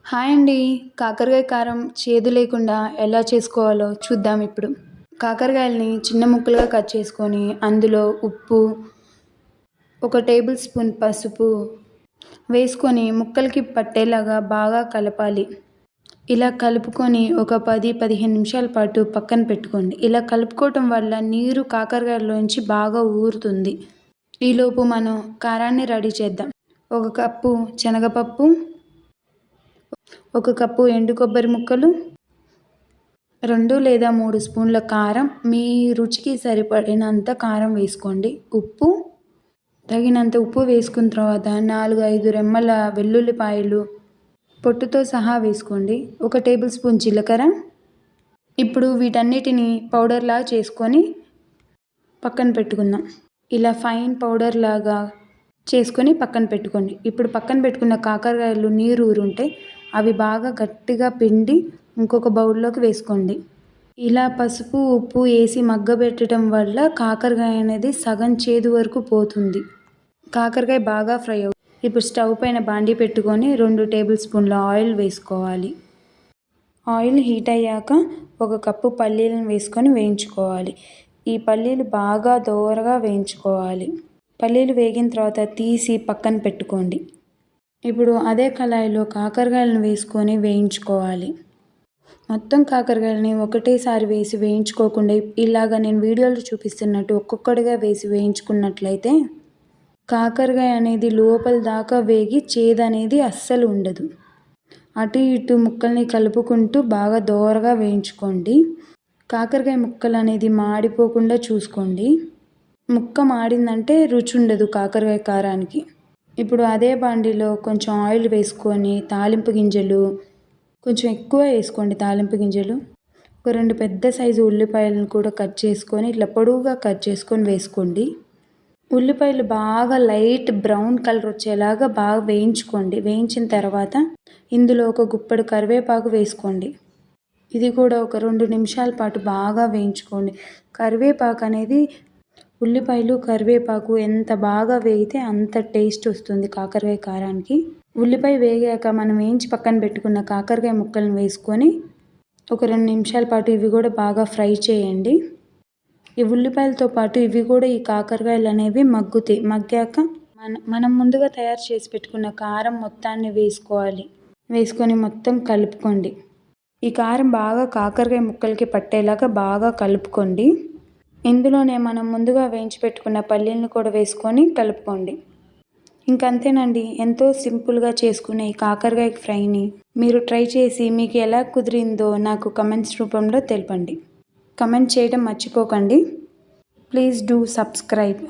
Hi అండి. కాకరకాయ కారం చేదు లేకుండా ఎలా చేసుకోవాలో చూద్దాం ఇప్పుడు. కాకరకాయలని చిన్న ముక్కలుగా కట్ చేసుకొని అందులో ఉప్పు, 1 టేబుల్ స్పూన్ పసుపు వేసుకొని ముక్కలకి పట్టేలాగా బాగా కలపాలి. ఇలా కలుపుకొని ఒక 10-15 నిమిషాల పాటు పక్కన పెట్టుకోండి. ఇలా కలుపుకోవటం వల్ల నీరు కాకరకాయలోంచి బాగా ఊరుతుంది. ఈలోపు మనం కారాన్ని రెడీ చేద్దాం. 1 కప్పు శనగపప్పు, 1 కప్పు ఎండు కొబ్బరి ముక్కలు, 2 లేదా 3 స్పూన్ల కారం, మీ రుచికి సరిపడినంత కారం వేసుకోండి. ఉప్పు, తగినంత ఉప్పు వేసుకున్న తర్వాత 4-5 రెమ్మల వెల్లుల్లిపాయలు పొట్టుతో సహా వేసుకోండి. 1 టేబుల్ స్పూన్ జీలకర్ర. ఇప్పుడు వీటన్నిటిని పౌడర్లా చేసుకొని పక్కన పెట్టుకుందాం. ఇలా ఫైన్ పౌడర్ లాగా చేసుకొని పక్కన పెట్టుకోండి. ఇప్పుడు పక్కన పెట్టుకున్న కాకరకాయలు నీరు ఊరుంటే అవి బాగా గట్టిగా పిండి ఇంకొక బౌల్లోకి వేసుకోండి. ఇలా పసుపు, ఉప్పు వేసి మగ్గబెట్టడం వల్ల కాకరకాయ అనేది సగం చేదు వరకు పోతుంది. కాకరకాయ బాగా ఫ్రై అవుతుంది. ఇప్పుడు స్టవ్ పైన బాండీ పెట్టుకొని 2 టేబుల్ స్పూన్ల ఆయిల్ వేసుకోవాలి. ఆయిల్ హీట్ అయ్యాక 1 కప్పు పల్లీలను వేసుకొని వేయించుకోవాలి. ఈ పల్లీలు బాగా దోరగా వేయించుకోవాలి. పల్లీలు వేగిన తర్వాత తీసి పక్కన పెట్టుకోండి. ఇప్పుడు అదే కళాయిలో కాకరకాయలను వేసుకొని వేయించుకోవాలి. మొత్తం కాకరకాయలని ఒకటేసారి వేసి వేయించుకోకుండా ఇలాగ నేను వీడియోలో చూపిస్తున్నట్టు ఒక్కొక్కటిగా వేసి వేయించుకున్నట్లయితే కాకరకాయ అనేది లోపల దాకా వేగి చేదు అనేది అస్సలు ఉండదు. అటు ఇటు ముక్కల్ని కలుపుకుంటూ బాగా దోరగా వేయించుకోండి. కాకరకాయ ముక్కలు అనేది మాడిపోకుండా చూసుకోండి. ముక్క మాడిందంటే రుచి ఉండదు కాకరకాయ కారానికి. ఇప్పుడు అదే బాండీలో కొంచెం ఆయిల్ వేసుకొని తాలింపు గింజలు కొంచెం ఎక్కువ వేసుకోండి. తాలింపు గింజలు ఒక 2 పెద్ద సైజు ఉల్లిపాయలను కూడా కట్ చేసుకొని ఇట్లా పొడవుగా కట్ చేసుకొని వేసుకోండి. ఉల్లిపాయలు బాగా లైట్ బ్రౌన్ కలర్ వచ్చేలాగా బాగా వేయించుకోండి. వేయించిన తర్వాత ఇందులో ఒక గుప్పెడు కరివేపాకు వేసుకోండి. ఇది కూడా ఒక 2 నిమిషాల పాటు బాగా వేయించుకోండి. కరివేపాకు అనేది ఉల్లిపాయలు, కరివేపాకు ఎంత బాగా వేగితే అంత టేస్ట్ వస్తుంది కాకరకాయ కారానికి. ఉల్లిపాయ వేగాక మనం వేయించి పక్కన పెట్టుకున్న కాకరకాయ ముక్కలను వేసుకొని ఒక 2 నిమిషాల పాటు ఇవి కూడా బాగా ఫ్రై చేయండి. ఈ ఉల్లిపాయలతో పాటు ఇవి కూడా ఈ కాకరకాయలు అనేవి మగ్గుతాయి. మగ్గాక మనం ముందుగా తయారు చేసి పెట్టుకున్న కారం మొత్తాన్ని వేసుకోవాలి. వేసుకొని మొత్తం కలుపుకోండి. ఈ కారం బాగా కాకరకాయ ముక్కలకి పట్టేలాగా బాగా కలుపుకోండి. ఇందులోనే మనం ముందుగా వేయించి పెట్టుకున్న పల్లీలను కూడా వేసుకొని కలుపుకోండి. ఇంకంతేనండి. ఎంతో సింపుల్గా చేసుకునే ఈ కాకరకాయ ఫ్రైని మీరు ట్రై చేసి మీకు ఎలా కుదిరిందో నాకు కమెంట్స్ రూపంలో తెలపండి. కమెంట్ చేయడం మర్చిపోకండి. Please do subscribe.